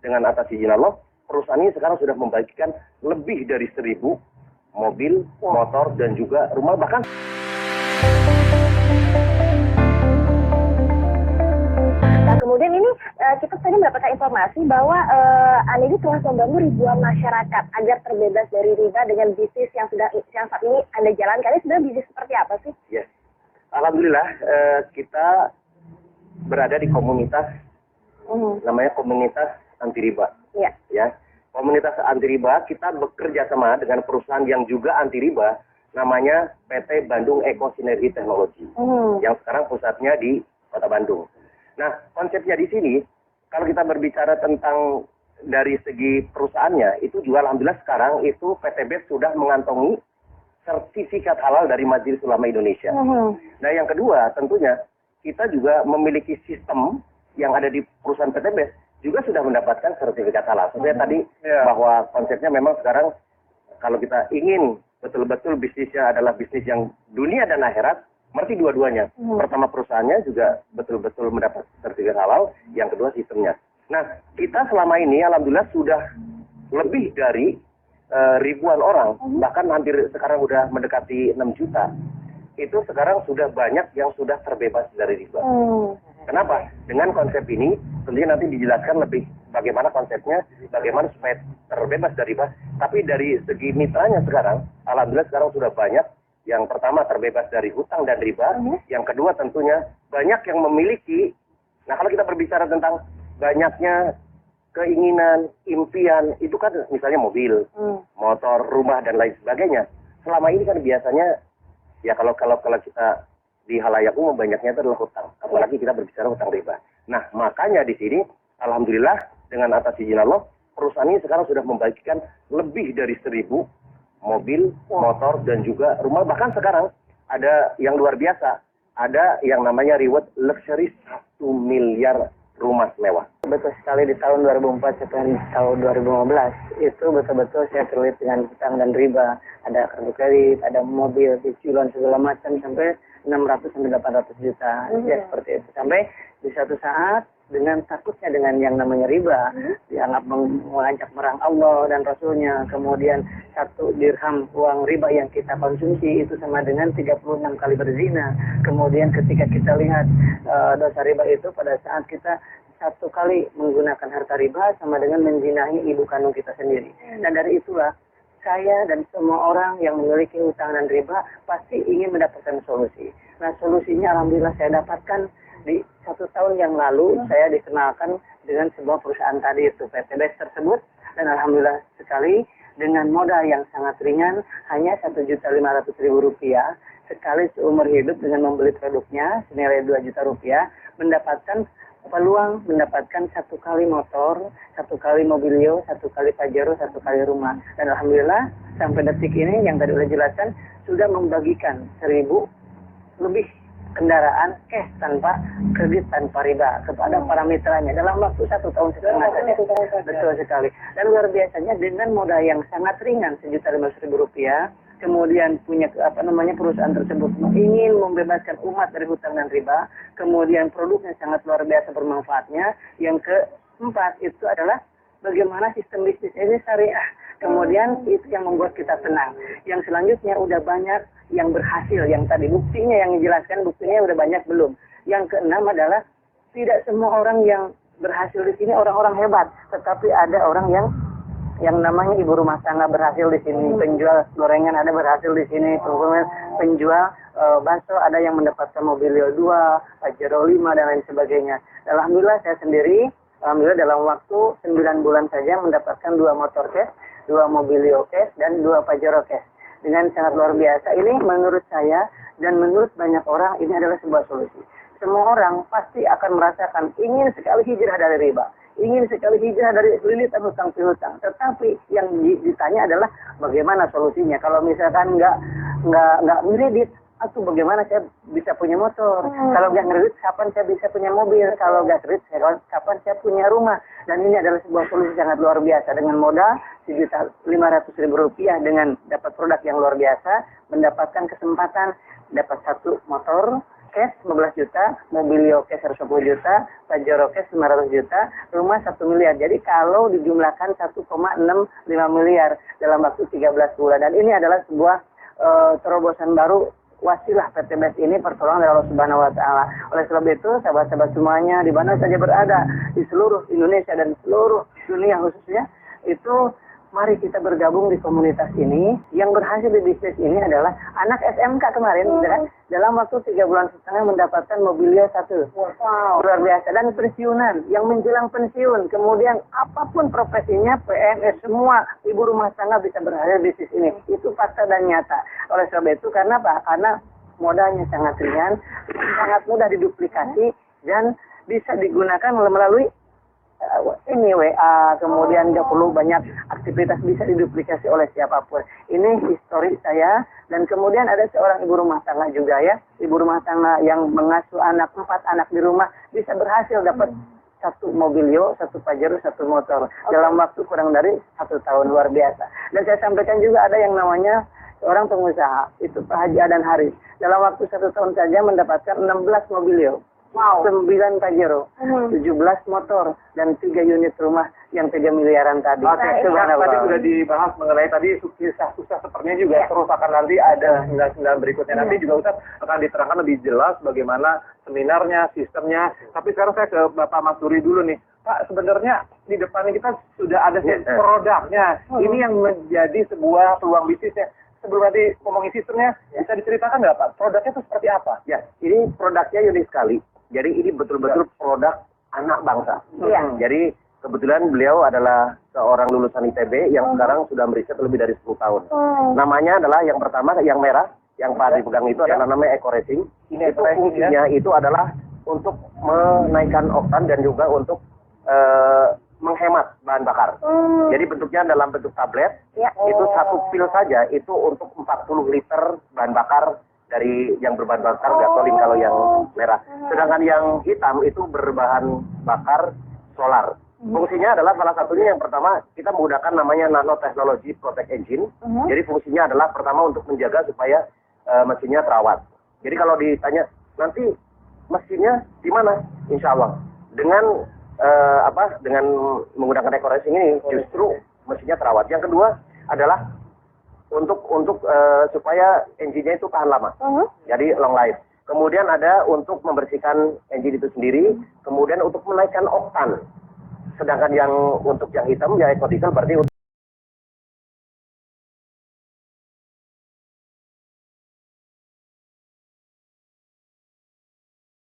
dengan atas izin Allah, perusahaan ini sekarang sudah membagikan lebih dari 1.000 mobil, motor, dan juga rumah, bahkan kemudian ini kita tadi mendapatkan informasi bahwa Anda ini telah membangun ribuan masyarakat agar terbebas dari riba dengan bisnis yang saat ini Anda jalankan. Ini sebenarnya bisnis seperti apa sih? Yes. Alhamdulillah kita berada di komunitas namanya komunitas anti riba. Iya. Ya. Komunitas anti riba, kita bekerja sama dengan perusahaan yang juga anti riba, namanya PT Bandung Eko Sinergi Teknologi, yang sekarang pusatnya di Kota Bandung. Nah, konsepnya di sini, kalau kita berbicara tentang dari segi perusahaannya, itu juga alhamdulillah sekarang itu PTB sudah mengantongi sertifikat halal dari Majelis Ulama Indonesia. Nah, yang kedua tentunya kita juga memiliki sistem yang ada di perusahaan PTB juga sudah mendapatkan sertifikat halal. Sebenarnya tadi bahwa konsepnya memang sekarang kalau kita ingin betul-betul bisnisnya adalah bisnis yang dunia dan akhirat, berarti dua-duanya. Pertama perusahaannya juga betul-betul mendapat sertifikat halal, yang kedua sistemnya. Nah, kita selama ini alhamdulillah sudah lebih dari ribuan orang, bahkan hampir sekarang sudah mendekati 6 juta. Itu sekarang sudah banyak yang sudah terbebas dari riba. Kenapa? Dengan konsep ini, tentunya nanti dijelaskan lebih bagaimana konsepnya, bagaimana supaya terbebas dari riba. Tapi dari segi mitranya sekarang, alhamdulillah sekarang sudah banyak. Yang pertama terbebas dari hutang dan riba. Yang kedua tentunya banyak yang memiliki. Nah, kalau kita berbicara tentang banyaknya keinginan, impian, itu kan misalnya mobil, motor, rumah, dan lain sebagainya. Selama ini kan biasanya, ya kalau kita di halayak umum banyaknya itu adalah hutang. Apalagi kita berbicara hutang riba. Nah, makanya di sini, alhamdulillah dengan atas izin Allah, perusahaan ini sekarang sudah membagikan lebih dari 1.000 mobil, motor, dan juga rumah. Bahkan sekarang ada yang luar biasa. Ada yang namanya reward luxury 1 miliar rumah mewah. Betul sekali, di tahun 2004 sampai tahun 2015 itu betul-betul saya terlibat dengan hutang dan riba. Ada kartu kredit, ada mobil, cicilan segala macam sampai 600 sampai 800 juta. Ya seperti itu. Sampai di satu saat dengan takutnya dengan yang namanya riba, dianggap mengajak merang Allah dan Rasulnya, kemudian 1 dirham uang riba yang kita konsumsi itu sama dengan 36 kali berzina. Kemudian ketika kita lihat dosa riba itu pada saat kita 1 kali menggunakan harta riba sama dengan menzinahi ibu kandung kita sendiri. Dan dari itulah saya dan semua orang yang memiliki hutang dan riba pasti ingin mendapatkan solusi. Nah, solusinya alhamdulillah saya dapatkan di 1 tahun yang lalu. Saya dikenalkan dengan sebuah perusahaan tadi itu PTB tersebut, dan alhamdulillah sekali dengan modal yang sangat ringan, hanya Rp1.500.000 sekali seumur hidup dengan membeli produknya senilai Rp2 juta, mendapatkan peluang mendapatkan 1 kali motor, 1 kali mobilio, 1 kali pajero, 1 kali rumah. Dan alhamdulillah sampai detik ini yang tadi sudah jelaskan sudah membagikan 1.000 lebih kendaraan cash tanpa kredit tanpa riba kepada para mitranya dalam waktu 1 tahun setengah saja. Betul sekali. Dan luar biasanya dengan modal yang sangat ringan Rp1.500.000, kemudian punya perusahaan tersebut ingin membebaskan umat dari hutang dan riba, kemudian produknya sangat luar biasa bermanfaatnya. Yang keempat itu adalah bagaimana sistem bisnis ini syariah. Kemudian itu yang membuat kita tenang. Yang selanjutnya udah banyak yang berhasil, yang tadi buktinya yang dijelaskan, buktinya udah banyak belum. Yang keenam adalah tidak semua orang yang berhasil di sini orang-orang hebat, tetapi ada orang yang namanya ibu rumah tangga berhasil di sini, penjual gorengan ada berhasil di sini, penjual bakso ada yang mendapatkan mobilio 2, pajero 5, dan lain sebagainya. Alhamdulillah saya sendiri, alhamdulillah dalam waktu 9 bulan saja mendapatkan 2 motor cash, 2 mobilio cash, dan 2 pajero cash. Dengan sangat luar biasa. Ini menurut saya dan menurut banyak orang ini adalah sebuah solusi. Semua orang pasti akan merasakan ingin sekali hijrah dari riba, ingin sekali hijrah dari lilitan hutang piutang. Tetapi yang ditanya adalah bagaimana solusinya. Kalau misalkan nggak ngeredit, atau bagaimana saya bisa punya motor? Kalau nggak ngeredit, kapan saya bisa punya mobil? Kalau nggak kredit, kapan saya punya rumah? Dan ini adalah sebuah solusi sangat luar biasa. Dengan modal Rp1.500.000 dengan dapat produk yang luar biasa, mendapatkan kesempatan dapat 1 motor, cash 15 juta, Mobilio cash 110 juta, Pajero cash 500 juta, rumah 1 miliar. Jadi kalau dijumlahkan 1,65 miliar dalam waktu 13 bulan. Dan ini adalah sebuah terobosan baru wasilah PT BES ini pertolongan dari Allah Subhanahu wa taala. Oleh sebab itu, sahabat-sahabat semuanya di mana saja berada di seluruh Indonesia dan seluruh dunia khususnya, itu mari kita bergabung di komunitas ini. Yang berhasil di bisnis ini adalah anak SMK kemarin, dalam waktu 3 bulan setengah mendapatkan Mobilio 1. Wow, luar biasa. Dan pensiunan, yang menjelang pensiun, kemudian apapun profesinya, PNS, semua ibu rumah tangga bisa berhasil di bisnis ini. Itu fakta dan nyata. Oleh sebab itu, karena apa? Karena modalnya sangat ringan, sangat mudah diduplikasi, dan bisa digunakan melalui ini WA, kemudian nggak perlu banyak aktivitas, bisa diduplikasi oleh siapapun. Ini histori saya. Dan kemudian ada seorang ibu rumah tangga juga ya, ibu rumah tangga yang mengasuh 4 anak di rumah, bisa berhasil dapat 1 Mobilio, 1 Pajero, 1 motor dalam waktu kurang dari 1 tahun. Luar biasa. Dan saya sampaikan juga ada yang namanya seorang pengusaha, itu Pak Haji Adan Haris, dalam waktu 1 tahun saja mendapatkan 16 Mobilio. Wow. 9 Pajero, 17 motor, dan 3 unit rumah yang 3 miliaran tadi. Oke, tadi sudah dibahas mengenai tadi kisah sukses sepertinya juga terus akan nanti ada 9 berikutnya. Nanti juga Ustaz akan diterangkan lebih jelas bagaimana seminarnya, sistemnya. Tapi sekarang saya ke Bapak Mas Duri dulu nih. Pak, sebenarnya di depan kita sudah ada produknya. Ini yang menjadi sebuah peluang bisnisnya. Sebelum nanti ngomongin sistemnya, bisa diceritakan nggak Pak? Produknya itu seperti apa? Ya, ini produknya unik sekali. Jadi ini betul-betul produk anak bangsa. Jadi kebetulan beliau adalah seorang lulusan ITB yang sekarang sudah meriset lebih dari 10 tahun. Namanya adalah yang pertama, yang merah, yang Pak dipegang itu adalah namanya Eco Racing. Ini itu fungsinya itu adalah untuk menaikkan oktan dan juga untuk menghemat bahan bakar. Jadi bentuknya dalam bentuk tablet. Itu 1 pil saja itu untuk 40 liter bahan bakar dari yang berbahan bakar gasolin kalau yang merah. Sedangkan yang hitam itu berbahan bakar solar. Fungsinya adalah salah satunya yang pertama kita menggunakan namanya nanotechnology protect engine. Jadi fungsinya adalah pertama untuk menjaga supaya mesinnya terawat. Jadi kalau ditanya nanti mesinnya di mana? Insya Allah dengan dengan menggunakan Eco Racing ini justru mesinnya terawat. Yang kedua adalah untuk supaya engine-nya itu tahan lama. Jadi long life. Kemudian ada untuk membersihkan engine itu sendiri, kemudian untuk menaikkan oktan. Sedangkan yang untuk yang hitam ya eco diesel berarti